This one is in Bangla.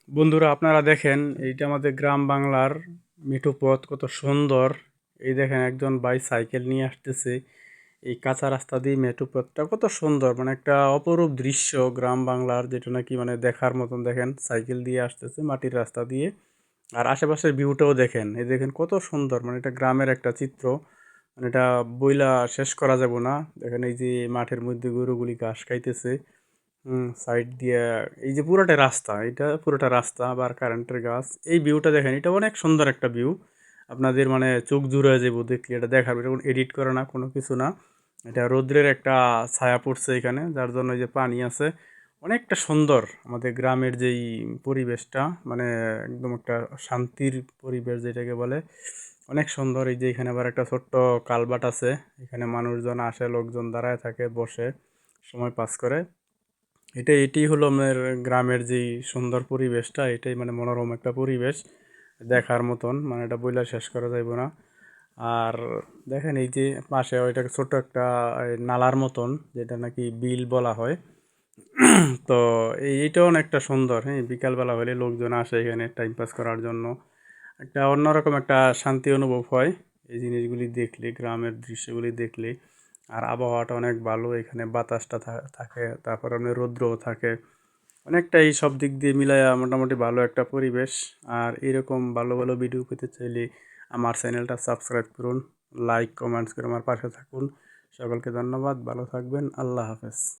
বন্ধুরা আপনারা দেখেন এইটা আমাদের গ্রাম বাংলার মিঠু পথ কত সুন্দর। এই দেখেন একজন ভাই সাইকেল নিয়ে আসতেছে এই কাঁচা রাস্তা দিয়ে। মেঠো পথটা কত সুন্দর, মানে একটা অপরূপ দৃশ্য গ্রাম বাংলার, যেটা নাকি মানে দেখার মতন। দেখেন সাইকেল দিয়ে আসতেছে মাটির রাস্তা দিয়ে, আর আশেপাশের ভিউটাও দেখেন। এই দেখেন কত সুন্দর, মানে এটা গ্রামের একটা চিত্র, মানে এটা বইলা শেষ করা যাব না। দেখেন এই যে মাঠের মধ্যে গরুগুলি ঘাস খাইতেছে। সাইড দিয়ে এই যে পুরোটা রাস্তা, এটা পুরোটা রাস্তা আবার কারেন্টের গাছ। এই ভিউটা দেখেন, এটা অনেক সুন্দর একটা ভিউ। আপনাদের মানে চোখ জুড়ে যাবো দেখলে, এটা দেখার, এটা কোনো এডিট করা না, কোনো কিছু না। এটা রৌদ্রের একটা ছায়া পড়ছে এখানে, যার জন্য এই যে পানি আছে। অনেকটা সুন্দর আমাদের গ্রামের যেই পরিবেশটা, মানে একদম একটা শান্তির পরিবেশ যেটাকে বলে, অনেক সুন্দর। এই যে এখানে আবার একটা ছোট্ট কালভার্ট আছে, এখানে মানুষজন আসে, লোকজন দাঁড়ায় থাকে, বসে সময় পাস করে। এটি হলো আমাদের গ্রামের যেই সুন্দর পরিবেশটা, এটাই মানে মনোরম একটা পরিবেশ দেখার মতন, মানে এটা বইলা শেষ করা যাইব না। আর দেখেন এই যে পাশে ওইটা ছোট একটা নালার মতন, যেটা নাকি বিল বলা হয়। তো এইটাও অনেকটা সুন্দর। হ্যাঁ, বিকালবেলা হলে লোকজন আসে এখানে টাইম পাস করার জন্য, একটা অন্যরকম একটা শান্তি অনুভব হয় এই জিনিসগুলি দেখলে, গ্রামের দৃশ্যগুলি দেখলে। আর আবহাওয়াটা অনেক ভালো, এখানে বাতাসটা থাকে, তারপর আপনার রৌদ্রও থাকে। অনেকটাই সব দিক দিয়ে মিলায়া মোটামুটি ভালো একটা পরিবেশ। আর এরকম ভালো ভালো ভিডিও পেতে চাইলে আমার চ্যানেলটা সাবস্ক্রাইব করুন, লাইক কমেন্টস করে আমার পাশে থাকুন। সকলকে ধন্যবাদ, ভালো থাকবেন, আল্লাহ হাফেজ।